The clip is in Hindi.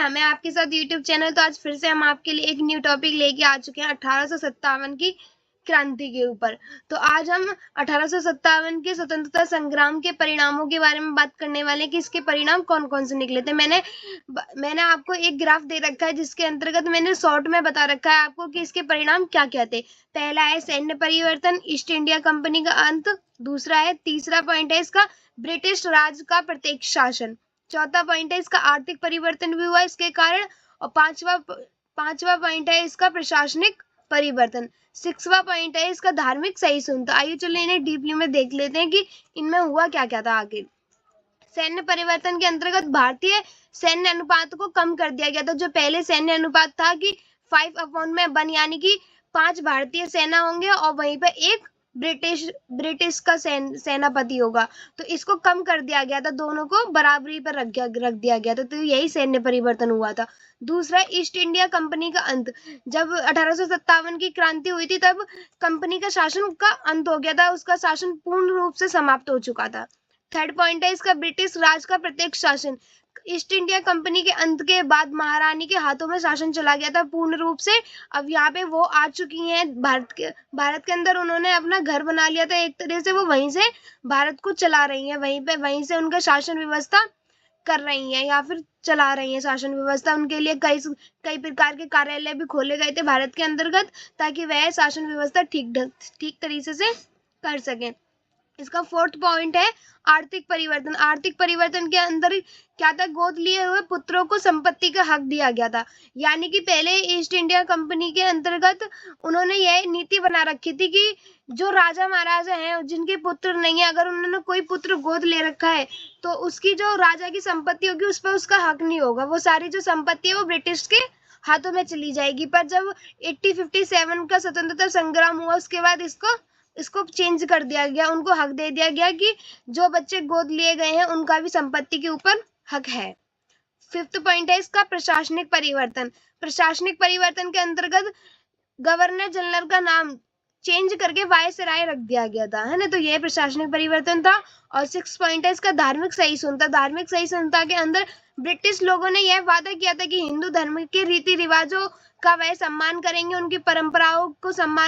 मैं आपके साथ यूट्यूब चैनल। तो आज फिर से हम आपके लिए एक न्यू टॉपिक लेके आ चुके हैं 1857 की क्रांति के ऊपर। तो आज हम 1857 के स्वतंत्रता संग्राम के परिणामों के बारे में बात करने वाले हैं कि इसके परिणाम कौन कौन से निकले थे। मैंने आपको एक ग्राफ दे रखा है जिसके अंतर्गत मैंने शॉर्ट में बता रखा है आपको कि इसके परिणाम क्या क्या थे। पहला है सैन्य परिवर्तन, ईस्ट इंडिया कंपनी का अंत। तीसरा पॉइंट है इसका ब्रिटिश राज का प्रत्यक्ष शासन। चौथा पॉइंट है इसका आर्थिक परिवर्तन भी हुआ इसके कारण। और पांचवा पॉइंट है इसका प्रशासनिक परिवर्तन। सिक्सवा पॉइंट है इसका धार्मिक सहिष्णुता। आइए चलिए इन्हें डीपली में देख लेते हैं कि इनमें हुआ क्या क्या था आगे। सैन्य परिवर्तन के अंतर्गत भारतीय सैन्य अनुपात को कम कर दिया गया था। जो पहले सैन्य अनुपात था कि 5/1 यानी कि 5 भारतीय सेना होंगे और वहीं पर एक ब्रिटिश का सेनापति होगा, तो इसको कम कर दिया गया था, दोनों को बराबरी पर रख दिया गया था। तो यही सैन्य परिवर्तन हुआ था। दूसरा, ईस्ट इंडिया कंपनी का अंत। जब 1857 की क्रांति हुई थी तब कंपनी का शासन का अंत हो गया था, उसका शासन पूर्ण रूप से समाप्त हो चुका था। थर्ड पॉइंट है इसका ब्रिटिश राज का प्रत्यक्ष शासन। ईस्ट इंडिया कंपनी के अंत के बाद महारानी के हाथों में शासन चला गया था पूर्ण रूप से। अब यहाँ पे वो आ चुकी हैं भारत के अंदर, उन्होंने अपना घर बना लिया था एक तरह से, वो वहीं से भारत को चला रही हैं, वहीं से उनका शासन व्यवस्था कर रही हैं या फिर चला रही हैं शासन व्यवस्था। उनके लिए कई प्रकार के कार्यालय भी खोले गए थे भारत के अंतर्गत, ताकि वह शासन व्यवस्था ठीक तरीके से कर सकें। इसका फोर्थ पॉइंट है आर्थिक परिवर्तन। आर्थिक परिवर्तन के अंदर क्या था, गोद लिए हुए पुत्रों को संपत्ति का हक दिया गया था। यानी कि पहले ईस्ट इंडिया कंपनी के अंतर्गत उन्होंने यह नीति बना रखी थी कि जो राजा महाराजा हैं जिनके पुत्र नहीं है, अगर उन्होंने कोई पुत्र गोद ले रखा है तो उसकी जो राजा की संपत्ति होगी उस पर उसका हक नहीं होगा, वो सारी जो संपत्ति है वो ब्रिटिश के हाथों में चली जाएगी। पर जब 1857 का स्वतंत्रता संग्राम हुआ उसके बाद इसको चेंज कर दिया गया, उनको हक दे दिया गया कि जो बच्चे गोद लिए गए हैं उनका भी संपत्ति के ऊपर हक है। फिफ्थ पॉइंट है इसका प्रशासनिक परिवर्तन। प्रशासनिक परिवर्तन के अंतर्गत गवर्नर जनरल का नाम चेंज करके वायसराय रख दिया गया था, है ना। तो यह प्रशासनिक परिवर्तन था। और सिक्स पॉइंट है इसका धार्मिक सहिष्णुता। धार्मिक सहिष्णुता के अंदर ब्रिटिश लोगों ने यह वादा किया था कि हिंदू धर्म के रीति रिवाजों का वह सम्मान करेंगे, उनकी परंपराओं को सम्मान